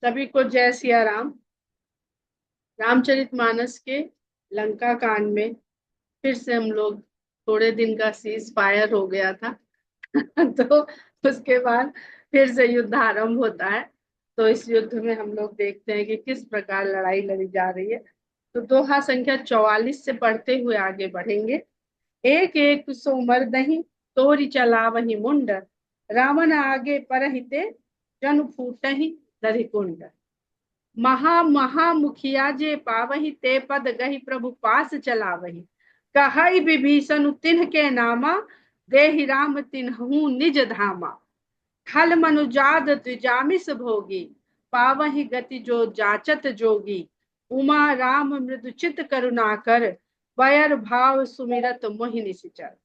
सभी को जय सिया राम। रामचरितमानस के लंका कांड में फिर से हम लोग, थोड़े दिन का सीज फायर हो गया था तो उसके बाद फिर से युद्ध आरंभ होता है। तो इस युद्ध में हम लोग देखते हैं कि किस प्रकार लड़ाई लड़ी जा रही है। तो दोहा संख्या 44 से पढ़ते हुए आगे बढ़ेंगे। एक एक सो मरदहि तोरि चलावहि मुंड, रावण आगे परहिते जन फूटहि दधि कुंड। महा महा मुखिया जे पावहि ते पद गहि प्रभु पास चलावहि, कहई विभीषण तिन्ह के नामा, देहि राम तिन्हु निज धामा। खल मनुजाद द्विजामिस भोगी, पावहि गति जो जाचत जोगी। उमा राम मृदु चित करुणाकर, बयर भाव सुमिरत मोहि निशिचर।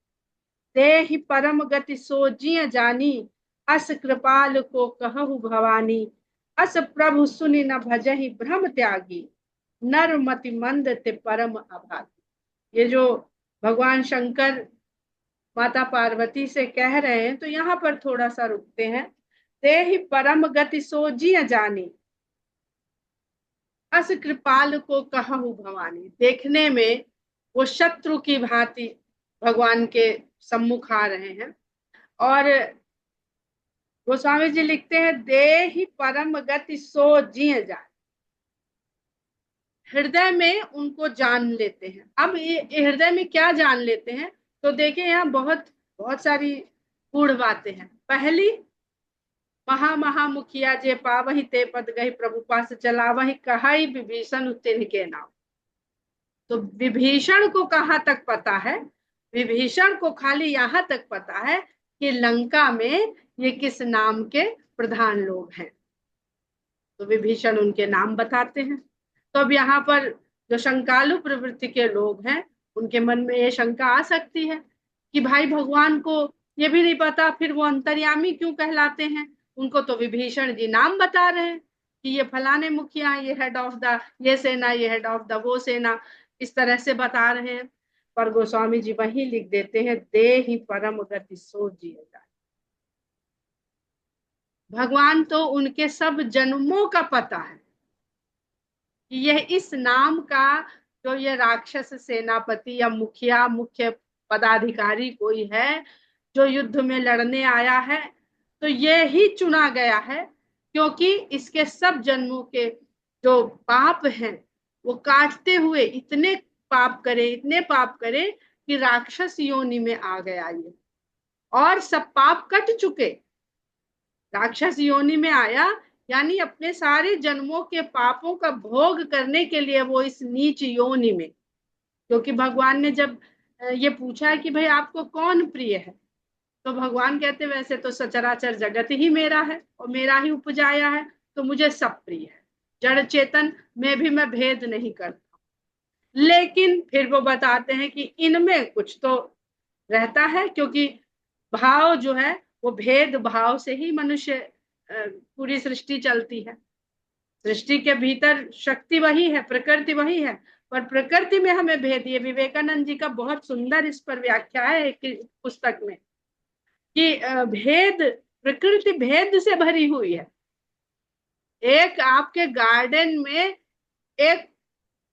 तेहि परम गति सो जिय जानी, अस कृपाल को कहु भवानी। अस प्रभु सुनि न भजहि भ्रम त्यागी, नर मति मंद ते परम अभागी। ये जो भगवान शंकर माता पार्वती से कह रहे हैं, तो यहाँ पर थोड़ा सा रुकते हैं। तेहि परम गति सो जिय जानी, अस कृपाल को कहु भवानी। देखने में वो शत्रु की भांति भगवान के सम्मुख आ रहे हैं। और गोस्वामी जी लिखते हैं, देहि परम गति सो जिय जानी, हृदय में उनको जान लेते हैं। अब ये हृदय में क्या जान लेते हैं, तो देखिए यहाँ बहुत बहुत सारी गूढ़ बातें हैं। पहली, महा महा मुखिया जे पावहि ते पद गहि प्रभु पास चलावहि, कहई विभीषण तिन्ह के नाम। तो विभीषण को कहाँ तक पता है? विभीषण को खाली यहाँ तक पता है कि लंका में ये किस नाम के प्रधान लोग हैं। तो विभीषण उनके नाम बताते हैं। तो अब यहाँ पर जो शंकालु प्रवृत्ति के लोग हैं, उनके मन में ये शंका आ सकती है कि भाई भगवान को ये भी नहीं पता, फिर वो अंतर्यामी क्यों कहलाते हैं? उनको तो विभीषण जी नाम बता रहे हैं कि ये फलाने मुखिया, ये हेड ऑफ द ये सेना, ये हेड ऑफ द वो सेना, इस तरह से बता रहे हैं। पर गोस्वामी जी वही लिख देते हैं, दे ही परम गति सो जिएगा। भगवान तो उनके सब जन्मों का पता है कि यह इस नाम का जो ये राक्षस सेनापति या मुखिया मुख्य पदाधिकारी कोई है, जो युद्ध में लड़ने आया है, तो ये ही चुना गया है क्योंकि इसके सब जन्मों के जो पाप हैं वो काटते हुए इतने पाप करे कि राक्षस योनि में आ गया ये। और सब पाप कट चुके, राक्षस योनि में आया यानी अपने सारे जन्मों के पापों का भोग करने के लिए वो इस नीच योनि में। क्योंकि भगवान ने जब ये पूछा कि भाई आपको कौन प्रिय है, तो भगवान कहते वैसे तो सचराचर जगत ही मेरा है और मेरा ही उपजाया है, तो मुझे सब प्रिय है। जड़ चेतन में भी मैं भेद नहीं करता। लेकिन फिर वो बताते हैं कि इनमें कुछ तो रहता है, क्योंकि भाव जो है वो भेद भाव से ही मनुष्य पूरी सृष्टि चलती है। सृष्टि के भीतर शक्ति वही है, प्रकृति वही है, पर प्रकृति में हमें भेद। ये विवेकानंद जी का बहुत सुंदर इस पर व्याख्या है एक पुस्तक में कि भेद, प्रकृति भेद से भरी हुई है। एक आपके गार्डन में एक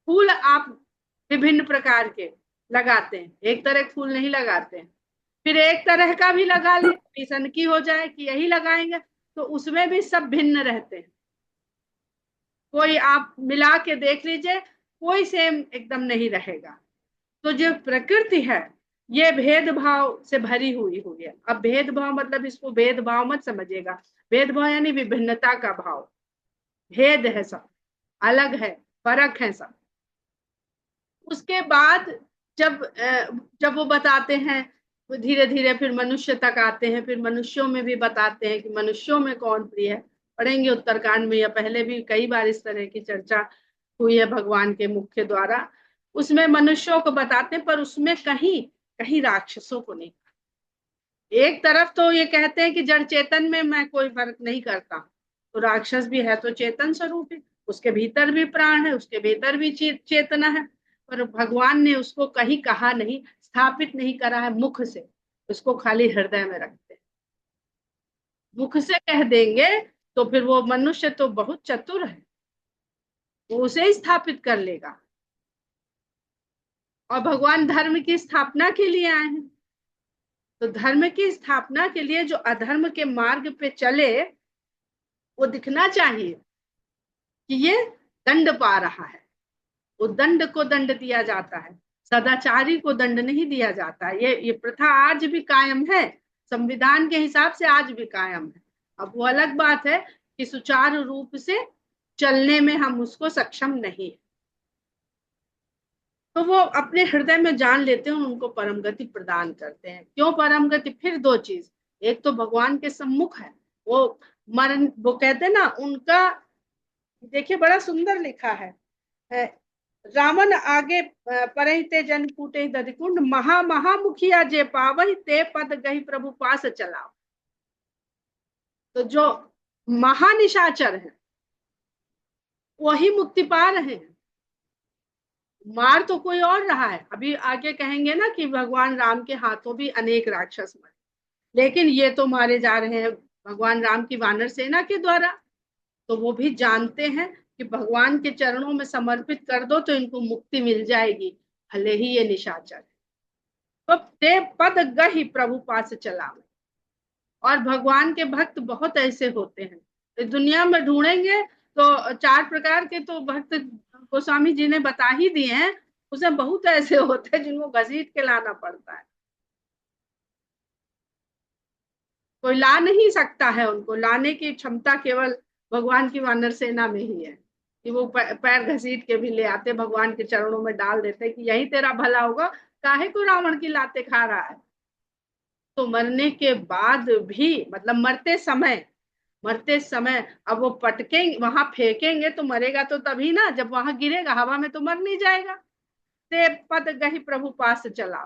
फूल आप विभिन्न प्रकार के लगाते हैं, एक तरह के फूल नहीं लगाते हैं। फिर एक तरह का भी लगा ले, किसन की हो जाए कि यही लगाएंगे, तो उसमें भी सब भिन्न रहते हैं। कोई आप मिला के देख लीजिए, कोई सेम एकदम नहीं रहेगा। तो जो प्रकृति है ये भेदभाव से भरी हुई है। अब भेदभाव मतलब इसको भेदभाव मत समझिएगा, भेदभाव यानी विभिन्नता का भाव। भेद है, सब अलग है, फर्क है सब। उसके बाद जब जब वो बताते हैं, धीरे धीरे फिर मनुष्य तक आते हैं, फिर मनुष्यों में भी बताते हैं कि मनुष्यों में कौन प्रिय है। पढ़ेंगे उत्तरकांड में, या पहले भी कई बार इस तरह की चर्चा हुई है भगवान के मुख्य द्वारा। उसमें मनुष्यों को बताते हैं, पर उसमें कहीं कहीं राक्षसों को नहीं। एक तरफ तो ये कहते हैं कि जड़ चेतन में मैं कोई फर्क नहीं करता, तो राक्षस भी है तो चेतन स्वरूप है, उसके भीतर भी प्राण है, उसके भीतर भी चेतना है। पर भगवान ने उसको कहीं कहा नहीं, स्थापित नहीं करा है मुख से, उसको खाली हृदय में रखते हैं। मुख से कह देंगे तो फिर वो मनुष्य तो बहुत चतुर है, वो उसे ही स्थापित कर लेगा। और भगवान धर्म की स्थापना के लिए आए हैं, तो धर्म की स्थापना के लिए जो अधर्म के मार्ग पे चले, वो दिखना चाहिए कि ये दंड पा रहा है। वो दंड को दंड दिया जाता है, सदाचारी को दंड नहीं दिया जाता। ये प्रथा आज भी कायम है, संविधान के हिसाब से आज भी कायम है। अब वो अलग बात है कि सुचारू रूप से चलने में हम उसको सक्षम नहीं। तो वो अपने हृदय में जान लेते हैं, उनको परम गति प्रदान करते हैं। क्यों परम गति? फिर दो चीज, एक तो भगवान के सम्मुख है, वो मरण, वो कहते हैं ना उनका, देखिए बड़ा सुंदर लिखा है, रावण आगे परहि ते जन कूटे दधिकुंड, महा महामुखिया जे पावहि ते पद गही प्रभु पास चलाओ। तो जो महानिशाचर है वही मुक्ति पा रहे हैं, मार तो कोई और रहा है। अभी आगे कहेंगे ना कि भगवान राम के हाथों भी अनेक राक्षस मरे, लेकिन ये तो मारे जा रहे हैं भगवान राम की वानर सेना के द्वारा। तो वो भी जानते हैं कि भगवान के चरणों में समर्पित कर दो तो इनको मुक्ति मिल जाएगी, भले ही ये निशाचर है। तो ते पद गही प्रभु पास चला। और भगवान के भक्त बहुत ऐसे होते हैं, इस दुनिया में ढूंढेंगे तो चार प्रकार के तो भक्त गोस्वामी जी ने बता ही दिए हैं, उसमें बहुत ऐसे होते हैं जिनको घसीट के लाना पड़ता है। कोई ला नहीं सकता है, उनको लाने की क्षमता केवल भगवान की वानर सेना में ही है, कि वो पैर घसीट के भी ले आते, भगवान के चरणों में डाल देते कि यही तेरा भला होगा, काहे को रावण की लाते खा रहा है। तो मरने के बाद भी, मतलब मरते समय अब वो पटकेंगे वहां, फेंकेंगे तो मरेगा तो तभी ना, जब वहां गिरेगा हवा में तो मर नहीं जाएगा। ते पद गही प्रभु पास चला।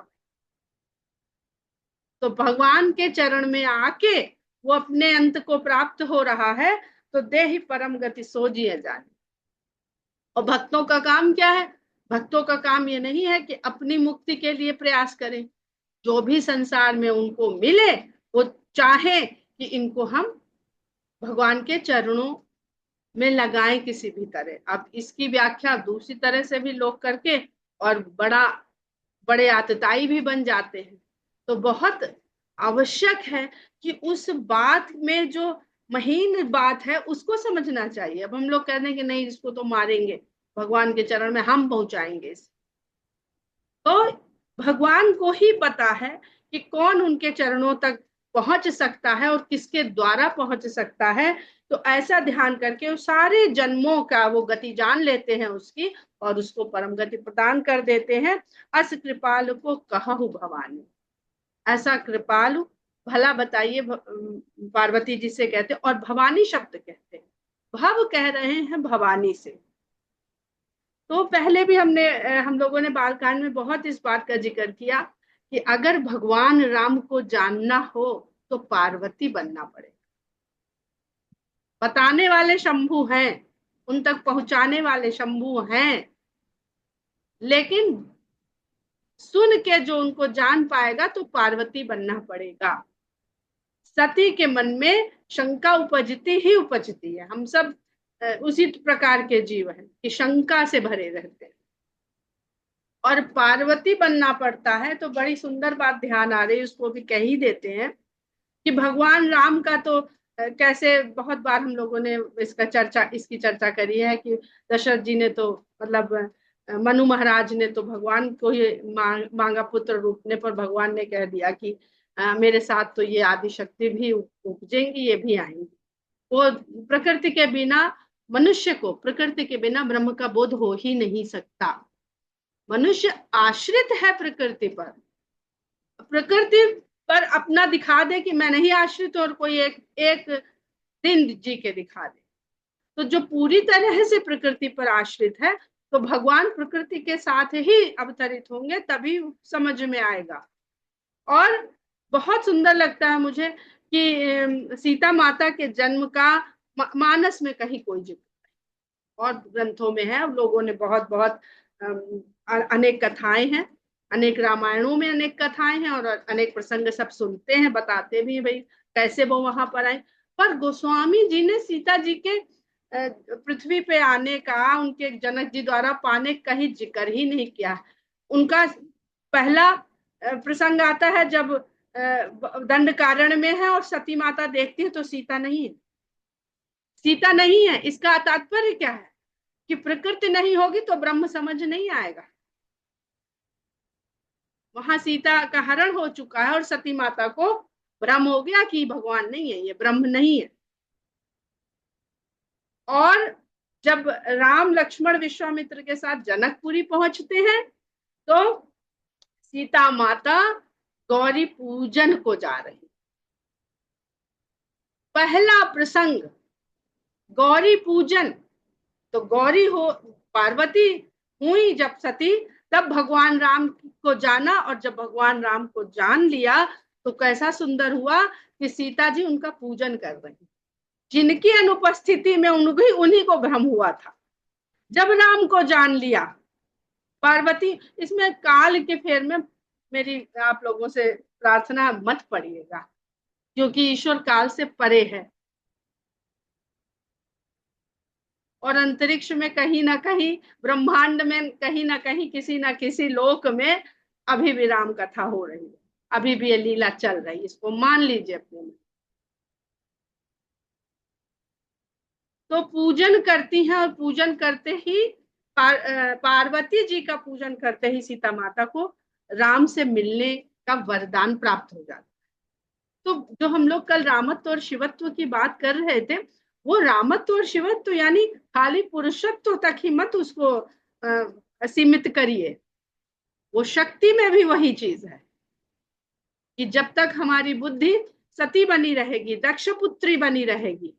तो भगवान के चरण में आके वो अपने अंत को प्राप्त हो रहा है, तो देहि परम गति सोजिए जाने। और भक्तों का काम क्या है? भक्तों का काम ये नहीं है कि अपनी मुक्ति के लिए प्रयास करें, जो भी संसार में उनको मिले वो चाहे कि इनको हम भगवान के चरणों में लगाएं किसी भी तरह। अब इसकी व्याख्या दूसरी तरह से भी लोग करके और बड़े आतताई भी बन जाते हैं। तो बहुत आवश्यक है कि उस बात में जो महीन बात है उसको समझना चाहिए। अब हम लोग कहते हैं कि नहीं इसको तो मारेंगे, भगवान के चरण में हम पहुंचाएंगे इसे, तो भगवान को ही पता है कि कौन उनके चरणों तक पहुंच सकता है और किसके द्वारा पहुंच सकता है। तो ऐसा ध्यान करके वो सारे जन्मों का वो गति जान लेते हैं उसकी, और उसको परम गति प्रदान कर देते हैं। अस कृपाल को कहु भवानी, ऐसा कृपालु भला बताइए, पार्वती जी से कहते, और भवानी शब्द कहते हैं, भव कह रहे हैं भवानी से। तो पहले भी हम लोगों ने बालकांड में बहुत इस बात का जिक्र किया कि अगर भगवान राम को जानना हो तो पार्वती बनना पड़ेगा। बताने वाले शंभु हैं, उन तक पहुंचाने वाले शंभु हैं, लेकिन सुन के जो उनको जान पाएगा तो पार्वती बनना पड़ेगा। सती के मन में शंका उपजती ही उपजती है। हम सब उसी प्रकार के जीव हैं कि शंका से भरे रहते हैं, और पार्वती बनना पड़ता है। तो बड़ी सुंदर बात ध्यान आ रही है, उसको भी कह ही देते हैं कि भगवान राम का तो कैसे बहुत बार हम लोगों ने इसकी चर्चा करी है कि दशरथ जी ने तो मतलब मनु महाराज ने तो भगवान को ही मांगा पुत्र रूपने पर भगवान ने कह दिया कि मेरे साथ तो ये आदि शक्ति भी उपजेंगी, ये भी आएंगी। वो प्रकृति के बिना, मनुष्य को प्रकृति के बिना ब्रह्म का बोध हो ही नहीं सकता। मनुष्य आश्रित है प्रकृति पर, प्रकृति पर अपना दिखा दे कि मैं नहीं आश्रित, और कोई एक दिन जी के दिखा दे। तो जो पूरी तरह से प्रकृति पर आश्रित है, तो भगवान प्रकृति के साथ ही अवतरित होंगे, तभी समझ में आएगा। और बहुत सुंदर लगता है मुझे कि सीता माता के जन्म का मानस में कहीं कोई जिक्र, और ग्रंथों में है, लोगों ने बहुत बहुत अनेक कथाएं हैं, अनेक रामायणों में अनेक कथाएं हैं, और अनेक प्रसंग सब सुनते हैं, बताते भी भाई कैसे वो वहां पर आए। पर गोस्वामी जी ने सीता जी के पृथ्वी पे आने का, उनके जनक जी द्वारा पाने कहीं जिक्र ही नहीं किया। उनका पहला प्रसंग आता है जब दंड कारण में है और सती माता देखती है तो सीता नहीं है। सीता नहीं है, इसका तात्पर्य क्या है कि प्रकृति नहीं होगी तो ब्रह्म समझ नहीं आएगा। वहां सीता का हरण हो चुका है और सती माता को भ्रम हो गया कि भगवान नहीं है, ये ब्रह्म नहीं है। और जब राम लक्ष्मण विश्वामित्र के साथ जनकपुरी पहुंचते हैं तो सीता माता गौरी पूजन को जा रही। पहला प्रसंग गौरी पूजन। तो गौरी हो पार्वती हुई जब सती, तब भगवान राम को जाना, और जब भगवान राम को जान लिया तो कैसा सुंदर हुआ कि सीता जी उनका पूजन कर रही, जिनकी अनुपस्थिति में उन्हीं को भ्रम हुआ था। जब राम को जान लिया पार्वती, इसमें काल के फेर में मेरी आप लोगों से प्रार्थना मत पड़िएगा, क्योंकि ईश्वर काल से परे है और अंतरिक्ष में कहीं ना कहीं, ब्रह्मांड में कहीं ना कहीं, किसी ना किसी लोक में अभी भी राम कथा हो रही है, अभी भी ये लीला चल रही है, इसको मान लीजिए अपने में। तो पूजन करती हैं और पूजन करते ही पार्वती जी का पूजन करते ही सीता माता को राम से मिलने का वरदान प्राप्त हो जाता है। तो जो हम लोग कल रामत्व और शिवत्व की बात कर रहे थे, वो रामत्व और शिवत्व यानी खाली पुरुषत्व तक ही मत उसको सीमित करिए, वो शक्ति में भी वही चीज है कि जब तक हमारी बुद्धि सती बनी रहेगी, दक्ष पुत्री बनी रहेगी,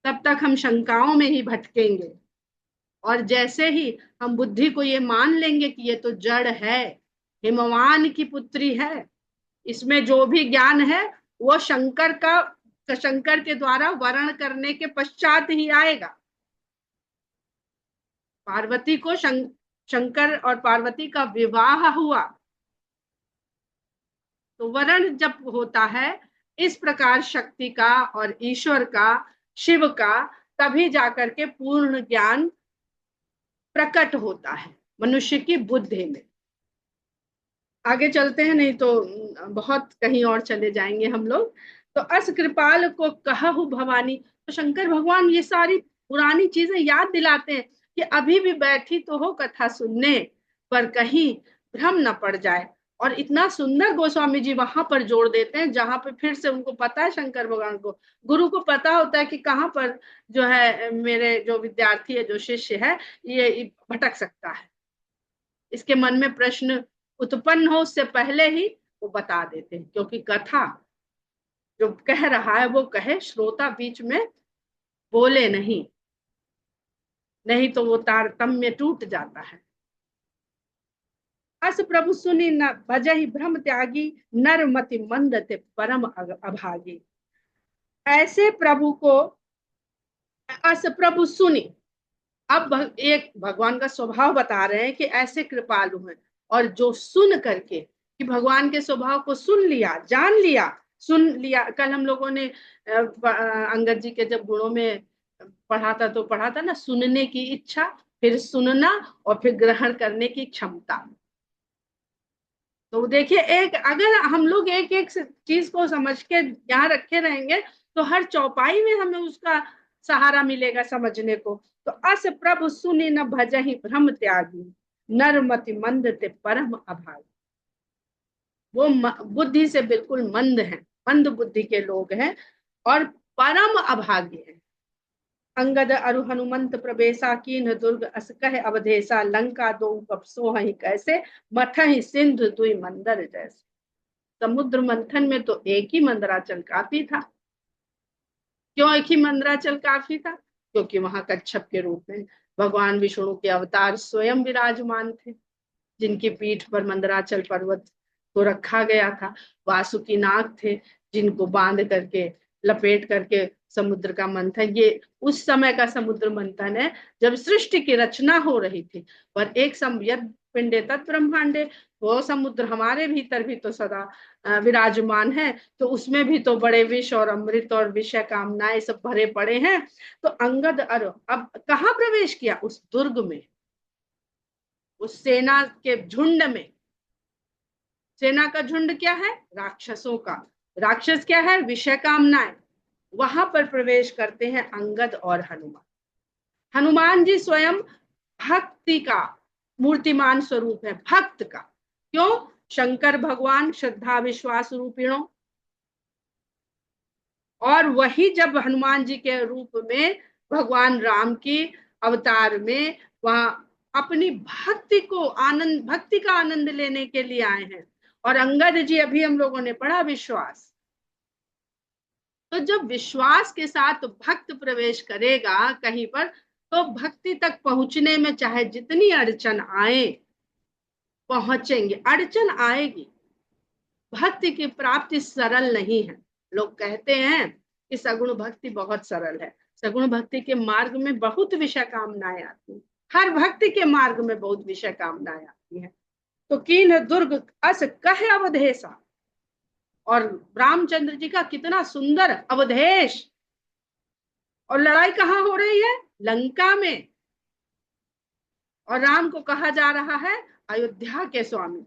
तब तक हम शंकाओं में ही भटकेंगे। और जैसे ही हम बुद्धि को ये मान लेंगे कि ये तो जड़ है, हिमवान की पुत्री है, इसमें जो भी ज्ञान है वो शंकर के द्वारा वर्ण करने के पश्चात ही आएगा। पार्वती को शंकर और पार्वती का विवाह हुआ, तो वर्ण जब होता है इस प्रकार शक्ति का और ईश्वर का, शिव का, तभी जाकर के पूर्ण ज्ञान प्रकट होता है मनुष्य की बुद्धि में। आगे चलते हैं, नहीं तो बहुत कहीं और चले जाएंगे हम लोग। तो अस कृपाल को कहहु भवानी, तो शंकर भगवान ये सारी पुरानी चीजें याद दिलाते हैं कि अभी भी बैठी तो हो कथा सुनने, पर कहीं भ्रम न पड़ जाए। और इतना सुंदर गोस्वामी जी वहां पर जोड़ देते हैं जहां पर फिर से उनको पता है, शंकर भगवान को, गुरु को पता होता है कि कहाँ पर जो है मेरे जो विद्यार्थी है, जो शिष्य है, ये भटक सकता है, इसके मन में प्रश्न उत्पन्न हो उससे पहले ही वो बता देते हैं। क्योंकि कथा जो कह रहा है वो कहे, श्रोता बीच में बोले नहीं, नहीं तो वो तारतम्य टूट जाता है। अस प्रभु सुनी न भजहि भ्रम त्यागी, नर मति मंद ते परम अभागी। ऐसे प्रभु को अस प्रभु सुनी, अब एक भगवान का स्वभाव बता रहे हैं कि ऐसे कृपालु हैं, और जो सुन करके, कि भगवान के स्वभाव को सुन लिया, जान लिया, सुन लिया। कल हम लोगों ने अंगद जी के जब गुणों में पढ़ा था तो पढ़ा था ना, सुनने की इच्छा, फिर सुनना, और फिर ग्रहण करने की क्षमता। तो देखिए, एक अगर हम लोग एक एक चीज को समझ के यहाँ रखे रहेंगे तो हर चौपाई में हमें उसका सहारा मिलेगा समझने को। तो अस प्रभु सुनि न भजहि भ्रम त्यागी, नर मति मंद ते परम अभागी। वो बुद्धि से बिल्कुल मंद है, मंद बुद्धि के लोग हैं और परम अभागी हैं। अंगद अरु हनुमंत प्रवेशा, कीन दुर्ग अस कह अवधेशा, लंका दो कपसो हई कैसे, मथहि सिंधु दुई मंदर जैसे। समुद्र मंथन में तो एक ही मंदराचल काफी था। क्यों एक ही मंदराचल काफी था? क्योंकि वहां कच्छप के रूप में भगवान विष्णु के अवतार स्वयं विराजमान थे, जिनकी पीठ पर मंदराचल पर्वत को रखा गया था। वासुकी नाग थे, जिनको बांध करके, लपेट करके समुद्र का मंथन, ये उस समय का समुद्र मंथन है जब सृष्टि की रचना हो रही थी। पर एक यद पिंडे तत् ब्रह्मांडे, वो समुद्र हमारे भीतर भी तो सदा विराजमान है, तो उसमें भी तो बड़े विष और अमृत और विषय कामनाएं सब भरे पड़े हैं। तो अंगद अब कहाँ प्रवेश किया? उस दुर्ग में, उस सेना के झुंड में। सेना का झुंड क्या है? राक्षसों का। राक्षस क्या है? विषय कामनाएं। वहां पर प्रवेश करते हैं अंगद और हनुमान। हनुमान जी स्वयं भक्ति का मूर्तिमान स्वरूप है, भक्त का। क्यों? शंकर भगवान श्रद्धा विश्वास रूपिणों। और वही जब हनुमान जी के रूप में भगवान राम की अवतार में वहां अपनी भक्ति को आनंद, भक्ति का आनंद लेने के लिए आए हैं। और अंगद जी अभी हम लोगों ने पढ़ा विश्वास। तो जब विश्वास के साथ भक्त प्रवेश करेगा कहीं पर, तो भक्ति तक पहुंचने में चाहे जितनी अड़चन आए, पहुंचेंगे। अड़चन आएगी, भक्ति की प्राप्ति सरल नहीं है। लोग कहते हैं कि सगुण भक्ति बहुत सरल है। सगुण भक्ति के मार्ग में बहुत विषय कामनाएं आती हैं। हर भक्ति के मार्ग में बहुत विषय कामनाएं आती हैं। तो कीन दुर्ग अस कह अवधेशा। और रामचंद्र जी का कितना सुंदर अवधेश। और लड़ाई कहाँ हो रही है? लंका में। और राम को कहा जा रहा है अयोध्या के स्वामी।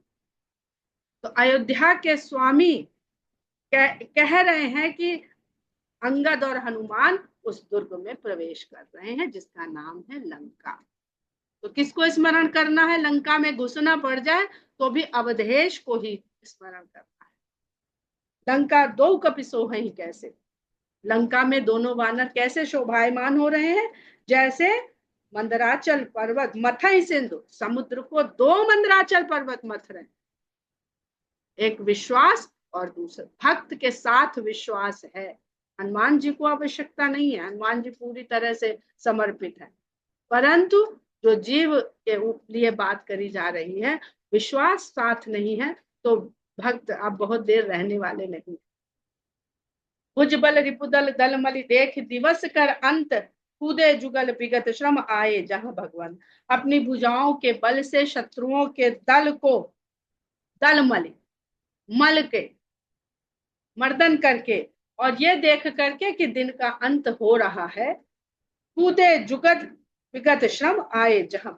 तो अयोध्या के स्वामी कह रहे हैं कि अंगद और हनुमान उस दुर्ग में प्रवेश कर रहे हैं जिसका नाम है लंका। तो किसको स्मरण करना है? लंका में घुसना पड़ जाए तो भी अवधेश को ही स्मरण करना है। लंका दो कपिसो है ही कैसे। लंका में दोनों वानर कैसे शोभायमान हो रहे हैं? जैसे मंदराचल पर्वत मथई सिंधु। समुद्र को दो मंदराचल पर्वत मथ रहे हैं। एक विश्वास और दूसरा भक्त के साथ विश्वास है। हनुमान जी को आवश्यकता नहीं है, हनुमान जी पूरी तरह से समर्पित है। परंतु जो जीव के लिए बात करी जा रही है, विश्वास साथ नहीं है तो भक्त अब बहुत देर रहने वाले नहीं। भुजबल रिपुदल दल मलि देख दिवस कर अंत, कूदे जुगल विगत श्रम आए जहां भगवान। अपनी भुजाओं के बल से शत्रुओं के दल को, दल मलि, मल के, मर्दन करके, और ये देख करके कि दिन का अंत हो रहा है, कूदे जुगत विगत श्रम आए जहां,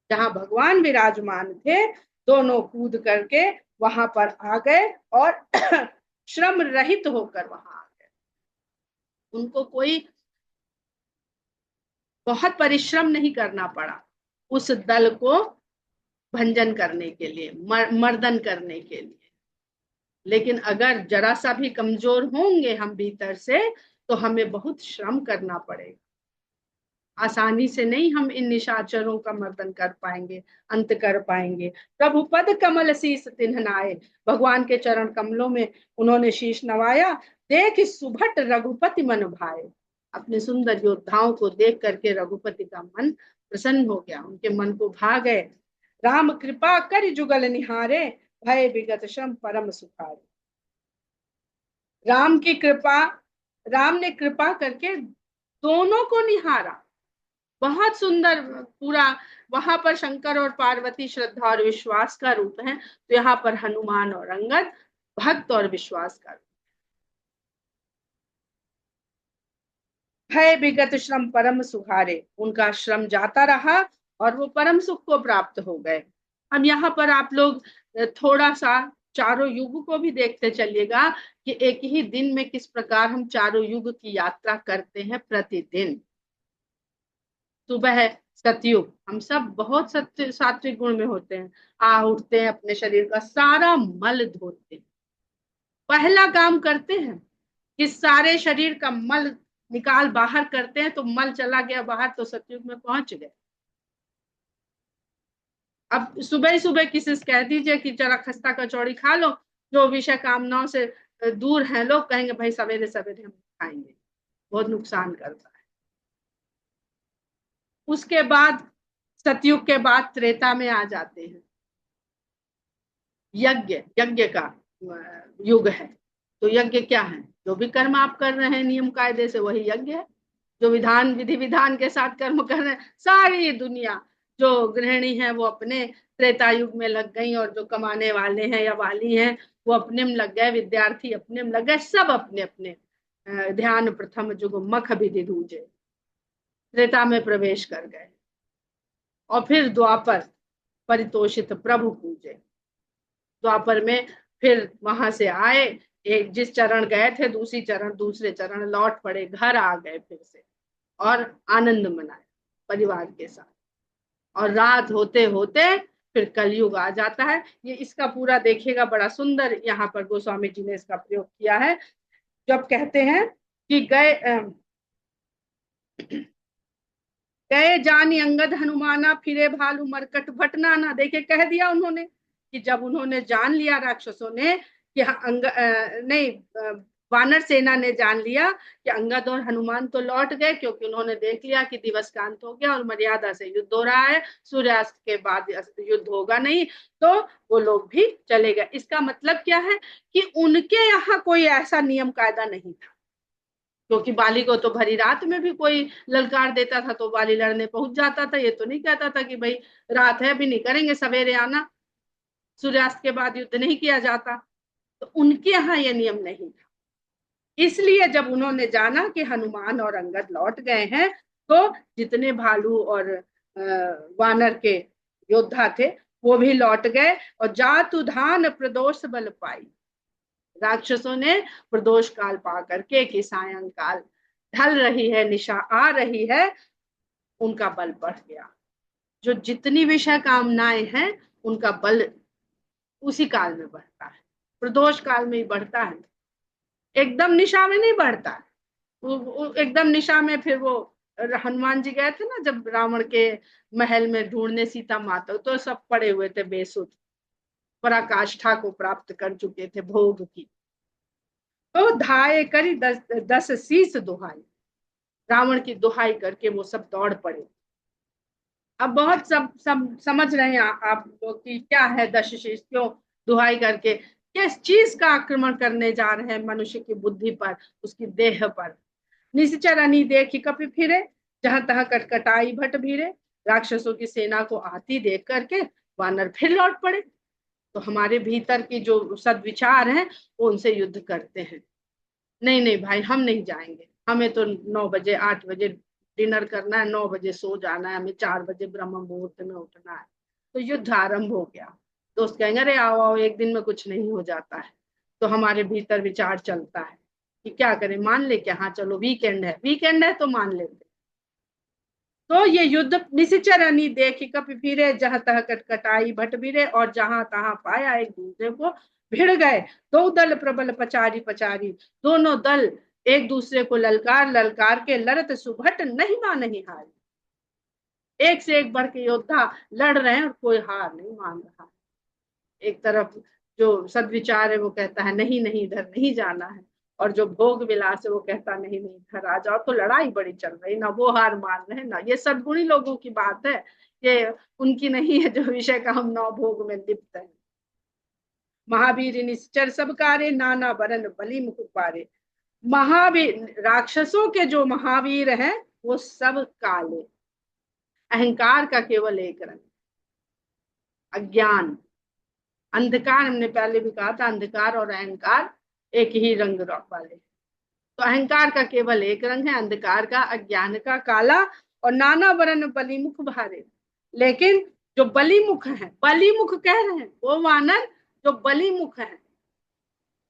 जहां भगवान विराजमान थे, दोनों कूद करके वहां पर आ गए और श्रम रहित होकर वहां आ गए। उनको कोई बहुत परिश्रम नहीं करना पड़ा उस दल को भंजन करने के लिए, मर्दन करने के लिए। लेकिन अगर जरा सा भी कमजोर होंगे हम भीतर से, तो हमें बहुत श्रम करना पड़ेगा। आसानी से नहीं हम इन निशाचरों का मर्दन कर पाएंगे, अंत कर पाएंगे। प्रभु पद कमल शीस तिन्ह नाए। भगवान के चरण कमलों में उन्होंने शीश नवाया। देख सुभट रघुपति मन भाए। अपने सुंदर योद्धाओं को देख करके रघुपति का मन प्रसन्न हो गया, उनके मन को भा गए। राम कृपा कर जुगल निहारे, भय विगत श्रम परम सुखारे। राम की कृपा, राम ने कृपा करके दोनों को निहारा। बहुत सुंदर पूरा। वहां पर शंकर और पार्वती श्रद्धा और विश्वास का रूप है, तो यहाँ पर हनुमान और अंगद भक्त और विश्वास का रूप। भय विगत श्रम परम सुखारे। उनका श्रम जाता रहा और वो परम सुख को प्राप्त हो गए। अब यहाँ पर आप लोग थोड़ा सा चारों युग को भी देखते चलिएगा कि एक ही दिन में किस प्रकार हम चारों युग की यात्रा करते हैं प्रतिदिन। सुबह सतयुग, हम सब बहुत सत्य सात्विक गुण में होते हैं। उठते हैं, अपने शरीर का सारा मल धोते हैं। पहला काम करते हैं कि सारे शरीर का मल निकाल बाहर करते हैं, तो मल चला गया बाहर तो सतयुग में पहुंच गए। अब सुबह ही सुबह किसी से कह दीजिए कि जरा खस्ता कचौड़ी खा लो, जो विषय कामनाओं से दूर हैं लोग, कहेंगे भाई सवेरे सवेरे हम खाएंगे, बहुत नुकसान करता है। उसके बाद सतयुग के बाद त्रेता में आ जाते हैं। यज्ञ, यज्ञ का युग है। तो यज्ञ क्या है? जो भी कर्म आप कर रहे हैं नियम कायदे से, वही यज्ञ है। जो विधान, विधि विधान के साथ कर्म कर रहे हैं सारी दुनिया, जो गृहिणी है वो अपने त्रेता युग में लग गई, और जो कमाने वाले हैं या वाली हैं वो अपने में लग गए, विद्यार्थी अपने में लग गए, सब अपने अपने ध्यान प्रथम जुग मख विधि दूजे, त्रेता में प्रवेश कर गए। और फिर द्वापर परितोषित प्रभु पूजे। द्वापर में फिर वहां से आए, एक जिस चरण गए थे दूसरे चरण लौट पड़े, घर आ गए फिर से, और आनंद मनाए परिवार के साथ। और रात होते होते फिर कलयुग आ जाता है। ये इसका पूरा देखिएगा, बड़ा सुंदर यहाँ पर गोस्वामी जी ने इसका प्रयोग किया है। जब कहते हैं कि गए जानी अंगद हनुमाना, फिरे भालू मरकट भटनाना। देखिए कह दिया उन्होंने कि जब उन्होंने जान लिया राक्षसों ने कि नहीं, वानर सेना ने जान लिया कि अंगद और हनुमान तो लौट गए, क्योंकि उन्होंने देख लिया कि दिवस का अंत हो गया और मर्यादा से युद्ध हो रहा है, सूर्यास्त के बाद युद्ध होगा नहीं, तो वो लोग भी चले गए। इसका मतलब क्या है कि उनके यहाँ कोई ऐसा नियम कायदा नहीं था, क्योंकि बाली को तो भरी रात में भी कोई ललकार देता था तो बाली लड़ने पहुंच जाता था। ये तो नहीं कहता था कि भाई रात है अभी नहीं करेंगे, सवेरे आना, सूर्यास्त के बाद युद्ध नहीं किया जाता। तो उनके यहाँ ये नियम नहीं था। इसलिए जब उन्होंने जाना कि हनुमान और अंगद लौट गए हैं, तो जितने भालू और वानर के योद्धा थे वो भी लौट गए। और जातु धान प्रदोष बल पाई, राक्षसों ने प्रदोष काल पा करके कि सायंकाल ढल रही है, निशा आ रही है, उनका बल बढ़ गया। जो जितनी विषय कामनाएं हैं उनका बल उसी काल में बढ़ता है, प्रदोष काल में ही बढ़ता है, एकदम निशा में नहीं बढ़ता है। एकदम निशा में फिर वो हनुमान जी गए थे ना जब रावण के महल में ढूंढने सीता माता, तो सब पड़े हुए थे बेसुध, पराकाष्ठा को प्राप्त कर चुके थे भोग की। तो धाये करी 10 शीस दुहाई, रावण की दुहाई करके वो सब दौड़ पड़े। अब बहुत सब समझ रहे हैं आप लोग कि क्या है 10 शीस, क्यों दुहाई करके, किस चीज का आक्रमण करने जा रहे हैं मनुष्य की बुद्धि पर, उसकी देह पर। निश्चर अनी देखी कपि फिरे, जहां तहां कटकटाई भट भीरे, राक्षसों की सेना को आती देख करके वानर फिर लौट पड़े। तो हमारे भीतर की जो सद्विचार हैं वो उनसे युद्ध करते हैं, नहीं नहीं भाई हम नहीं जाएंगे, हमें तो 9 बजे 8 बजे डिनर करना है, 9 बजे सो जाना है, हमें 4 बजे ब्रह्म मुहूर्त में उठना है। तो युद्ध आरंभ हो गया। दोस्त कहेंगे अरे आओ आओ, एक दिन में कुछ नहीं हो जाता है। तो हमारे भीतर विचार चलता है कि क्या करें, मान ले क्या, हाँ चलो वीकेंड है तो मान लेते। तो ये युद्ध निशिचर अनी देखी कपि फिरे, जहां तह कटकटाई भट भिरे, और जहां तहां पाया एक दूसरे को भिड़ गए। दो दल प्रबल पचारी पचारी, दोनों दल एक दूसरे को ललकार ललकार के लड़त सुभट नहीं मानही हार। एक से एक बढ़ के योद्धा लड़ रहे हैं और कोई हार नहीं मान रहा। एक तरफ जो सदविचार है वो कहता है नहीं नहीं इधर नहीं जाना है, और जो भोग विलास है वो कहता नहीं नहीं इधर आ जाओ। तो लड़ाई बड़ी चल रही, ना वो हार मान रहे ना ये सद्गुणी लोगों की बात है, ये उनकी नहीं है जो विषय का हम नौ भोग में लिप्त है। महावीर निश्चर सब कार्य, नाना बरन बलि मुख पारे। महावीर राक्षसों के जो महावीर हैं वो सब काले, अहंकार का केवल एक रंग अज्ञान, अंधकार। हमने पहले भी कहा था अंधकार और अहंकार एक ही रंग वाले। तो अहंकार का केवल एक रंग है, अंधकार का, अज्ञान का काला। और नाना वर्ण बलिमुख भारे, लेकिन जो बलिमुख है, बलिमुख कह रहे हैं वो वानर जो बलिमुख है,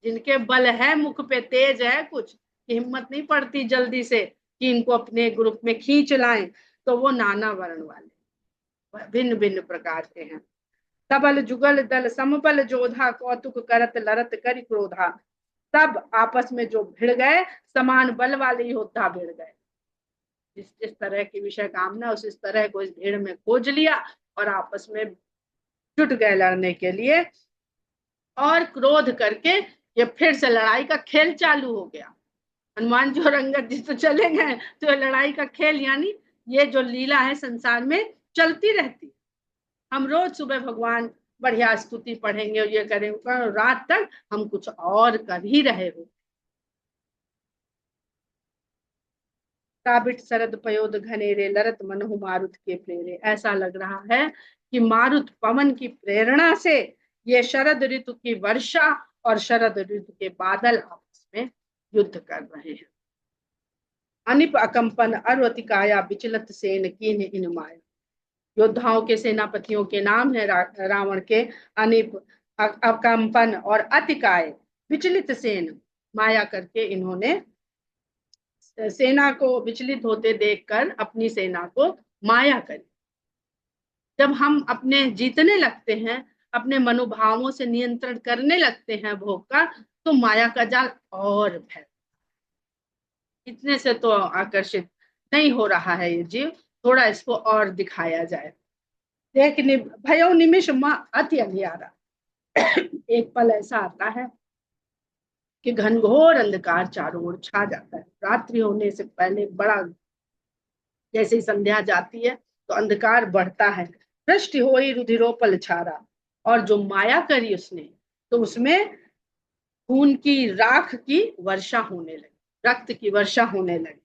जिनके बल है, मुख पे तेज है, कुछ हिम्मत नहीं पड़ती जल्दी से कि इनको अपने ग्रुप में खींच लाएं, तो वो नाना वर्ण वाले भिन्न भिन्न प्रकार के हैं। सबल जुगल दल समबल जोधा, कौतुक करत लरत करि क्रोधा। सब आपस में जो भिड़ गए, समान बल वाले योद्धा भिड़ गए। जिस जिस तरह की विषय कामना उस तरह को इस भीड़ में खोज लिया और आपस में जुट गए लड़ने के लिए, और क्रोध करके ये फिर से लड़ाई का खेल चालू हो गया। हनुमान जी और अंगद जी तो चले गए, तो ये लड़ाई का खेल यानी ये जो लीला है संसार में चलती रहती। हम रोज सुबह भगवान बढ़िया स्तुति पढ़ेंगे और ये करेंगे, रात तक हम कुछ और कर ही रहे हो। ताबिट शरद पयोद घनेरे लरत मनहु मारुत के प्रेरे। ऐसा लग रहा है कि मारुत पवन की प्रेरणा से ये शरद ऋतु की वर्षा और शरद ऋतु के बादल आपस में युद्ध कर रहे हैं। अनिप अकंपन अरवतिकाया विचलत सेन कीन इन माया। योद्धाओं के सेनापतियों के नाम है रावण के अनिप, अकंपन और अतिकाय। विचलित सेन, माया करके इन्होंने सेना को विचलित होते देखकर अपनी सेना को माया करी। जब हम अपने जीतने लगते हैं, अपने मनोभावों से नियंत्रण करने लगते हैं भोग का, तो माया का जाल और फैल, इतने से तो आकर्षित नहीं हो रहा है ये जीव, थोड़ा इसको और दिखाया जाए। देख भयो निमिष माँ अति अंधियारा। एक पल ऐसा आता है कि घनघोर अंधकार चारों ओर छा जाता है। रात्रि होने से पहले बड़ा, जैसे ही संध्या जाती है तो अंधकार बढ़ता है। दृष्टि होई रुधिरोपल छारा, और जो माया करी उसने, तो उसमें खून की राख की वर्षा होने लगी, रक्त की वर्षा होने लगी।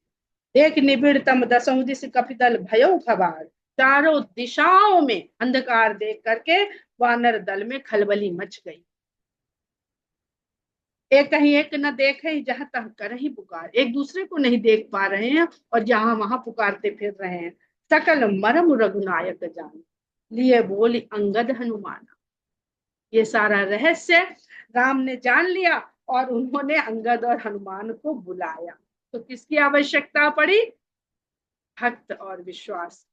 देख निबिड़ तम दसों दिस कपिदल भयो खबार। चारों दिशाओं में अंधकार देख करके वानर दल में खलबली मच गई। एक कहीं एक न देखे जहां तक कर ही पुकार, एक दूसरे को नहीं देख पा रहे हैं और जहां वहां पुकारते फिर रहे हैं। सकल मरम रघुनायक जान, लिए बोली अंगद हनुमाना। ये सारा रहस्य राम ने जान लिया और उन्होंने अंगद और हनुमान को बुलाया। तो किसकी आवश्यकता पड़ी? भक्त और विश्वास।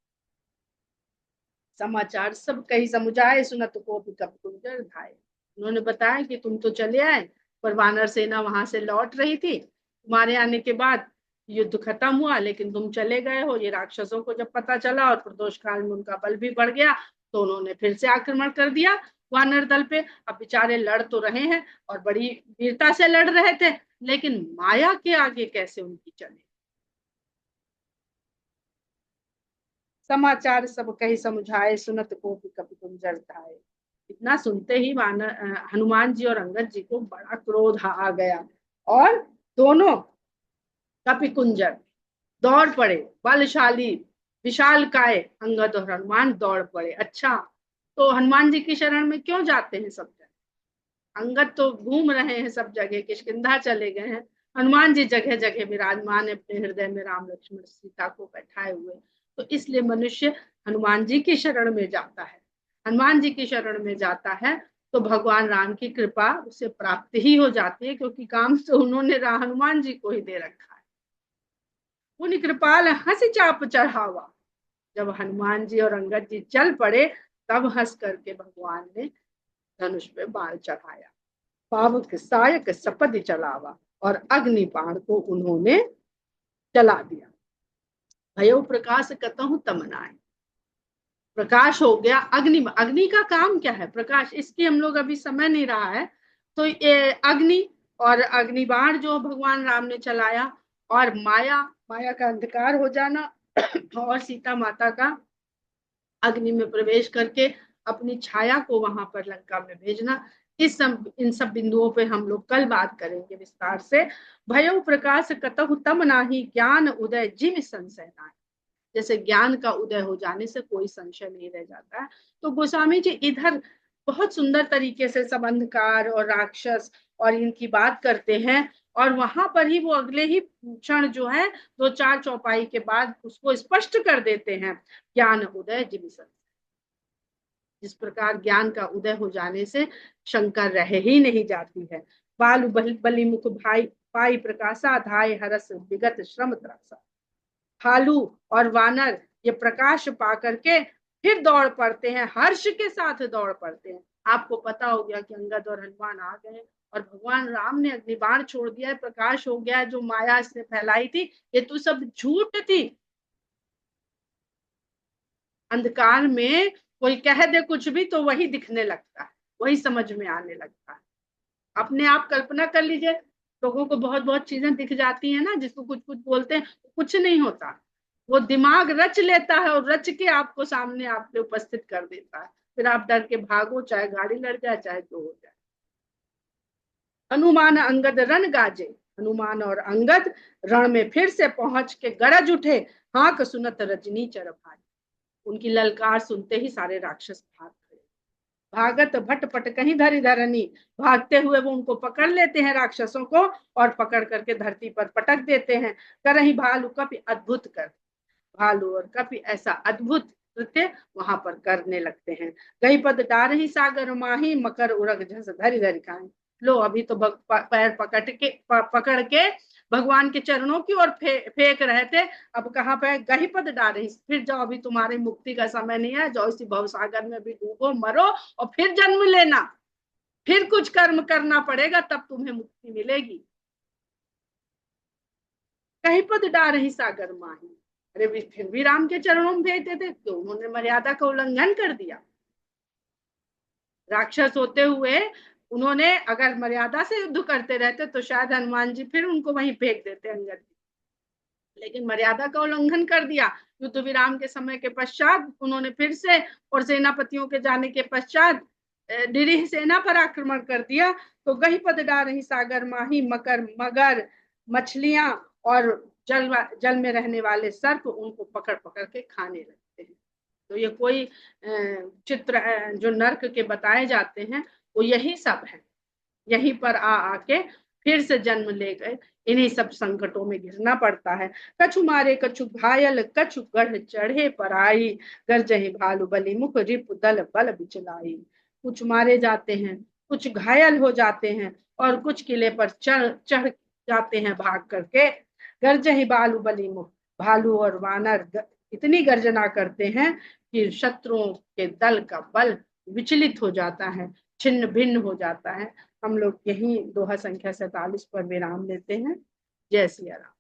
समाचार सब कही समुझाए, सुनत को भी कब कुंजर धाये। उन्होंने बताया कि तुम तो चले आए, पर वानर सेना वहां से लौट रही थी। तुम्हारे आने के बाद युद्ध खत्म हुआ, लेकिन तुम चले गए हो। ये राक्षसों को जब पता चला और प्रदोष काल में उनका बल भी बढ़ गया, तो उन्होंने फिर से आक्रमण कर दिया वानर दल पे। अब बेचारे लड़ तो रहे हैं और बड़ी वीरता से लड़ रहे थे, लेकिन माया के आगे कैसे उनकी चले। समाचार सब कही समझाए, सुनत को भी कभी गुंजर धाये। इतना सुनते ही हनुमान जी और अंगद जी को बड़ा क्रोध आ गया और दोनों कपि कुंजर दौड़ पड़े। बलशाली विशाल काय अंगद और हनुमान दौड़ पड़े। अच्छा, तो हनुमान जी की शरण में क्यों जाते हैं सब जगह? अंगद तो घूम रहे हैं सब जगह, किष्किंधा चले गए हैं। हनुमान जी जगह जगह विराजमान है, अपने हृदय में राम लक्ष्मण सीता को बैठाए हुए। तो इसलिए मनुष्य हनुमान जी की शरण में जाता है। हनुमान जी की शरण में जाता है तो भगवान राम की कृपा उसे प्राप्त ही हो जाती है, क्योंकि काम तो उन्होंने हनुमान जी को ही दे रखा है। उन कृपाल हंसी चाप चढ़ावा। जब हनुमान जी और अंगद जी चल पड़े, तब हंस करके भगवान ने धनुष पे बाण चढ़ाया। पावक सायक सपद चलावा, और अग्नि बाण को उन्होंने चला दिया। भयो प्रकाश कतहु तमनाए। प्रकाश हो गया। अग्नि, अग्नि का काम क्या है? प्रकाश। इसकी हम लोग अभी समय नहीं रहा है। तो ये अग्नि और अग्निबाण जो भगवान राम ने चलाया, और माया, माया का अंधकार हो जाना और सीता माता का अग्नि में प्रवेश करके अपनी छाया को वहां पर लंका में भेजना, इन सब बिंदुओं पे हम लोग कल बात करेंगे विस्तार से। भयो प्रकाश कतहु तम नाही, ज्ञान उदय जिम संशय नाही। जैसे ज्ञान का उदय हो जाने से कोई संशय नहीं रह जाता है। तो गोस्वामी जी इधर बहुत सुंदर तरीके से सब अंधकार और राक्षस और इनकी बात करते हैं, और वहां पर ही वो अगले ही क्षण जो है, दो चार चौपाई के बाद उसको स्पष्ट कर देते हैं। ज्ञान उदय जिम संशय, जिस प्रकार ज्ञान का उदय हो जाने से शंका रह ही नहीं जाती है। बालु बलि मुख भाई पाई प्रकाशा, धाय हरस विगत श्रम त्रासा। भालू और वानर ये प्रकाश पा करके फिर दौड़ पड़ते हैं, हर्ष के साथ दौड़ पड़ते हैं। आपको पता हो गया कि अंगद और हनुमान आ गए और भगवान राम ने अग्निबाण छोड़ दिया है, प्रकाश हो गया है। जो माया इसने फैलाई थी, ये तो सब झूठ थी। अंधकार में कोई कह दे कुछ भी तो वही दिखने लगता है, वही समझ में आने लगता है। अपने आप कल्पना कर लीजिए, लोगों को बहुत बहुत चीजें दिख जाती है ना, जिसको कुछ कुछ बोलते हैं, कुछ नहीं होता। वो दिमाग रच लेता है और रच के आपको सामने आपके उपस्थित कर देता है। फिर आप डर के भागो, चाहे गाड़ी लड़ जाए, चाहे जो हो जाए। हनुमान अंगद रन गाजे, हनुमान और अंगद रण में फिर से पहुंच के गरज उठे, हाँक सुनत रजनी चर भाई। उनकी ललकार सुनते ही सारे राक्षस भाग गए। भागत भटपट कहीं धरी धरनी, भागते हुए वो उनको पकड़ लेते हैं राक्षसों को, और पकड़ करके धरती पर पटक देते हैं। करही भालू कपि अद्भुत कर, भालू और कपि ऐसा अद्भुत कृत्य वहां पर करने लगते हैं। गई पद डारही सागर माही, मकर उरग झस धरि धरि खाए। लो अभी तो पैर पकड़ के भगवान के चरणों की ओर फेंक रहे थे, अब कहाँ पे गही पद डारही, फिर जाओ, अभी तुम्हारी मुक्ति का समय नहीं है, जाओ इसी भवसागर में भी डूबो मरो और फिर जन्म लेना, फिर कुछ कर्म करना पड़ेगा तब तुम्हें मुक्ति मिलेगी। कहीं पद डारही सागर माही, अरे फिर भी राम के चरणों में भेजते थे, तो उन्होंने मर्यादा का उल्लंघन कर दिया। राक्षस होते हुए उन्होंने अगर मर्यादा से युद्ध करते रहते तो शायद हनुमान जी फिर उनको वहीं फेंक देते अंगद, लेकिन मर्यादा का उल्लंघन कर दिया। युद्ध विराम के समय के पश्चात उन्होंने फिर से और सेनापतियों के जाने के पश्चात डिरीह सेना पर आक्रमण कर दिया। तो गही पद डारही सागर माही, मकर मगर मछलियां और जल में रहने वाले सर्प उनको पकड़ पकड़ के खाने लगते हैं। तो ये कोई चित्र जो नर्क के बताए जाते हैं वो यही सब है। यहीं पर आके फिर से जन्म ले गए, इन्हीं सब संकटों में घिरना पड़ता है। कछु मारे कछु घायल, कछु गढ़ चढ़े पर आई, गरजहि भालु बलि मुख रिपु दल बल बिचलाई। कुछ मारे जाते हैं, कुछ घायल हो जाते हैं, और कुछ किले पर चढ़ चढ़ जाते हैं भाग करके। गरजहि भालु बलि मुख, भालू और वानर इतनी गर्जना करते हैं कि शत्रुओं के दल का बल विचलित हो जाता है, छिन्न भिन्न हो जाता है। हम लोग यही दोहा संख्या 47 पर विराम लेते हैं। जय सिया राम।